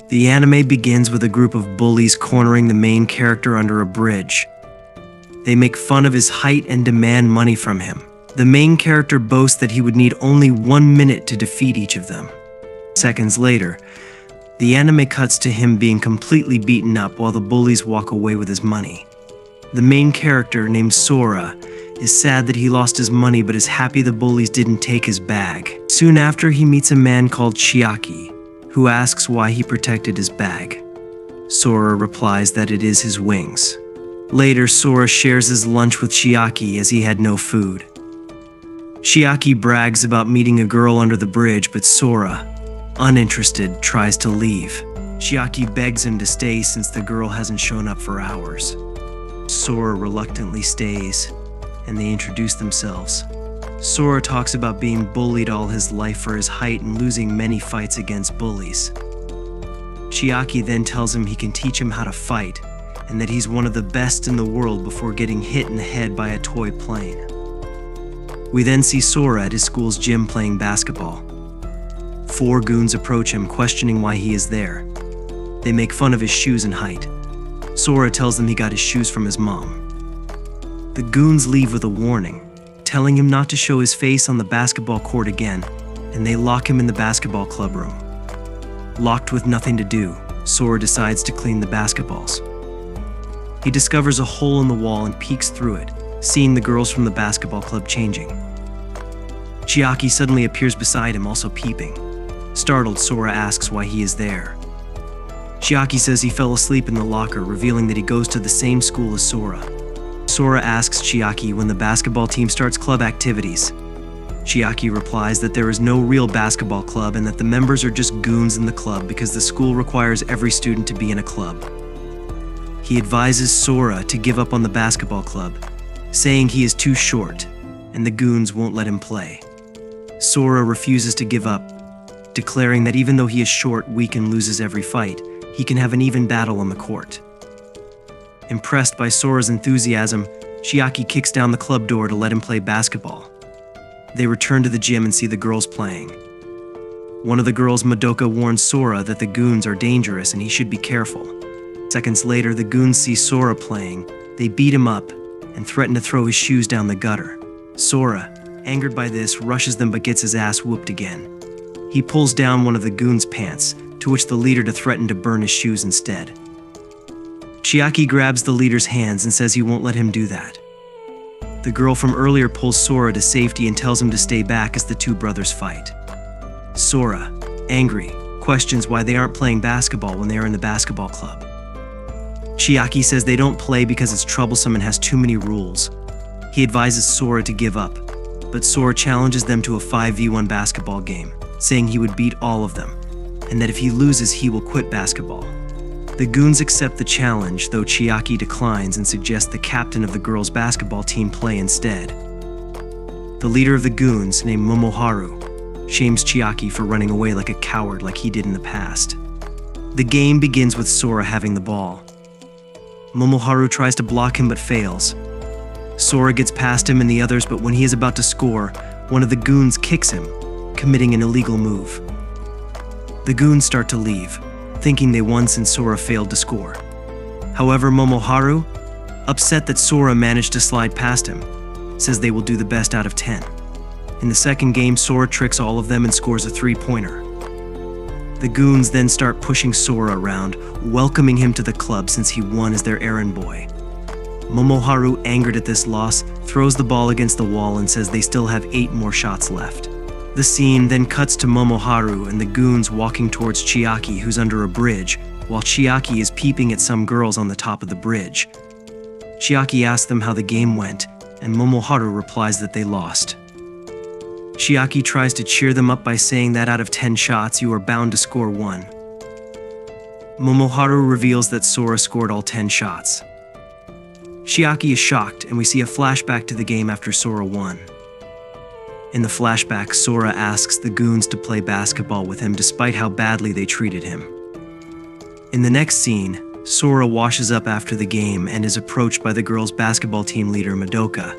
The anime begins with a group of bullies cornering the main character under a bridge. They make fun of his height and demand money from him. The main character boasts that he would need only 1 minute to defeat each of them. Seconds later, the anime cuts to him being completely beaten up while the bullies walk away with his money. The main character, named Sora, is sad that he lost his money but is happy the bullies didn't take his bag. Soon after, he meets a man called Chiaki, who asks why he protected his bag. Sora replies that it is his wings. Later, Sora shares his lunch with Chiaki as he had no food. Chiaki brags about meeting a girl under the bridge, but Sora, uninterested, tries to leave. Chiaki begs him to stay since the girl hasn't shown up for hours. Sora reluctantly stays, and they introduce themselves. Sora talks about being bullied all his life for his height and losing many fights against bullies. Chiaki then tells him he can teach him how to fight, and that he's one of the best in the world before getting hit in the head by a toy plane. We then see Sora at his school's gym playing basketball. 4 goons approach him, questioning why he is there. They make fun of his shoes and height. Sora tells them he got his shoes from his mom. The goons leave with a warning, telling him not to show his face on the basketball court again, and they lock him in the basketball club room. Locked with nothing to do, Sora decides to clean the basketballs. He discovers a hole in the wall and peeks through it, seeing the girls from the basketball club changing. Chiaki suddenly appears beside him, also peeping. Startled, Sora asks why he is there. Chiaki says he fell asleep in the locker, revealing that he goes to the same school as Sora. Sora asks Chiaki when the basketball team starts club activities. Chiaki replies that there is no real basketball club and that the members are just goons in the club because the school requires every student to be in a club. He advises Sora to give up on the basketball club, saying he is too short and the goons won't let him play. Sora refuses to give up, declaring that even though he is short, weak, and loses every fight, he can have an even battle on the court. Impressed by Sora's enthusiasm, Chiaki kicks down the club door to let him play basketball. They return to the gym and see the girls playing. One of the girls, Madoka, warns Sora that the goons are dangerous and he should be careful. Seconds later, the goons see Sora playing. They beat him up and threaten to throw his shoes down the gutter. Sora, angered by this, rushes them but gets his ass whooped again. He pulls down one of the goons' pants, to which the leader threatens to burn his shoes instead. Chiaki grabs the leader's hands and says he won't let him do that. The girl from earlier pulls Sora to safety and tells him to stay back as the 2 brothers fight. Sora, angry, questions why they aren't playing basketball when they are in the basketball club. Chiaki says they don't play because it's troublesome and has too many rules. He advises Sora to give up, but Sora challenges them to a 5v1 basketball game, saying he would beat all of them, and that if he loses, he will quit basketball. The goons accept the challenge, though Chiaki declines and suggests the captain of the girls' basketball team play instead. The leader of the goons, named Momoharu, shames Chiaki for running away like a coward like he did in the past. The game begins with Sora having the ball. Momoharu tries to block him but fails. Sora gets past him and the others, but when he is about to score, one of the goons kicks him, committing an illegal move. The goons start to leave, thinking they won since Sora failed to score. However, Momoharu, upset that Sora managed to slide past him, says they will do the best out of 10. In the second game, Sora tricks all of them and scores a 3-pointer. The goons then start pushing Sora around, welcoming him to the club since he won as their errand boy. Momoharu, angered at this loss, throws the ball against the wall and says they still have 8 more shots left. The scene then cuts to Momoharu and the goons walking towards Chiaki, who's under a bridge, while Chiaki is peeping at some girls on the top of the bridge. Chiaki asks them how the game went, and Momoharu replies that they lost. Chiaki tries to cheer them up by saying that out of 10 shots, you are bound to score 1. Momoharu reveals that Sora scored all 10 shots. Chiaki is shocked, and we see a flashback to the game after Sora won. In the flashback, Sora asks the goons to play basketball with him despite how badly they treated him. In the next scene, Sora washes up after the game and is approached by the girls' basketball team leader, Madoka.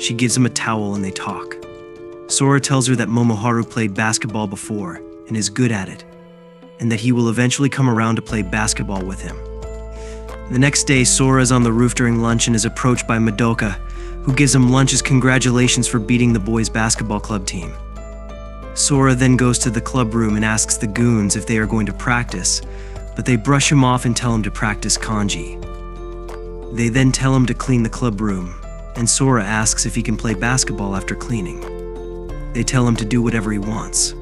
She gives him a towel and they talk. Sora tells her that Momoharu played basketball before and is good at it, and that he will eventually come around to play basketball with him. The next day, Sora is on the roof during lunch and is approached by Madoka, who gives him lunch as congratulations for beating the boys' basketball club team. Sora then goes to the club room and asks the goons if they are going to practice, but they brush him off and tell him to practice kanji. They then tell him to clean the club room, and Sora asks if he can play basketball after cleaning. They tell him to do whatever he wants.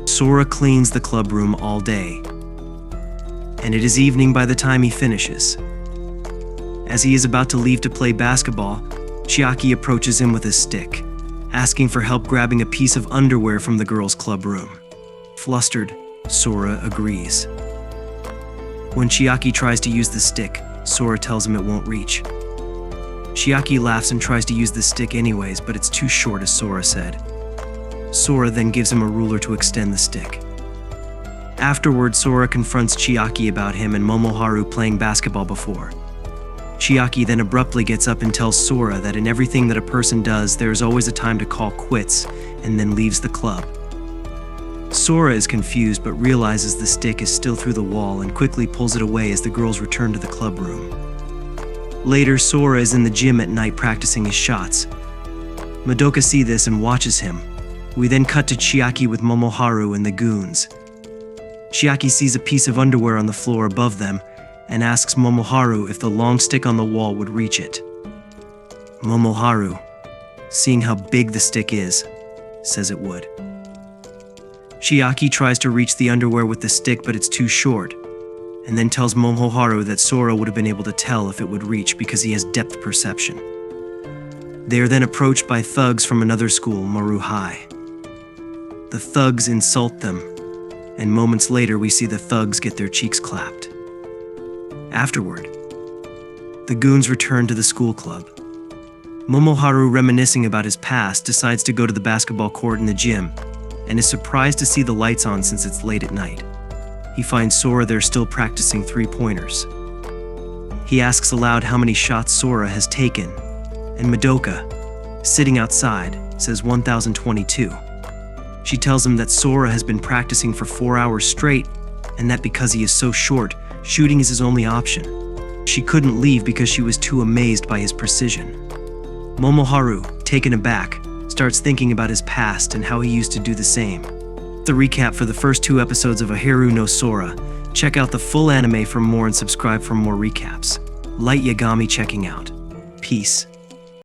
Sora cleans the club room all day, and it is evening by the time he finishes. As he is about to leave to play basketball, Chiaki approaches him with his stick, asking for help grabbing a piece of underwear from the girls' club room. Flustered, Sora agrees. When Chiaki tries to use the stick, Sora tells him it won't reach. Chiaki laughs and tries to use the stick anyways, but it's too short, as Sora said. Sora then gives him a ruler to extend the stick. Afterward, Sora confronts Chiaki about him and Momoharu playing basketball before. Chiaki then abruptly gets up and tells Sora that in everything that a person does, there is always a time to call quits, and then leaves the club. Sora is confused but realizes the stick is still through the wall and quickly pulls it away as the girls return to the club room. Later, Sora is in the gym at night practicing his shots. Madoka sees this and watches him. We then cut to Chiaki with Momoharu and the goons. Chiaki sees a piece of underwear on the floor above them and asks Momoharu if the long stick on the wall would reach it. Momoharu, seeing how big the stick is, says it would. Chiaki tries to reach the underwear with the stick, but it's too short, and then tells Momoharu that Sora would have been able to tell if it would reach because he has depth perception. They are then approached by thugs from another school, Maru High. The thugs insult them, and moments later we see the thugs get their cheeks clapped. Afterward, the goons return to the school club. Momoharu, reminiscing about his past, decides to go to the basketball court in the gym and is surprised to see the lights on since it's late at night. He finds Sora there still practicing three-pointers. He asks aloud how many shots Sora has taken, and Madoka, sitting outside, says 1,022. She tells him that Sora has been practicing for 4 hours straight, and that because he is so short, shooting is his only option. She couldn't leave because she was too amazed by his precision. Momoharu, taken aback, starts thinking about his past and how he used to do the same. The recap for the first 2 episodes of Ahiru no Sora. Check out the full anime for more and subscribe for more recaps. Light Yagami checking out. Peace.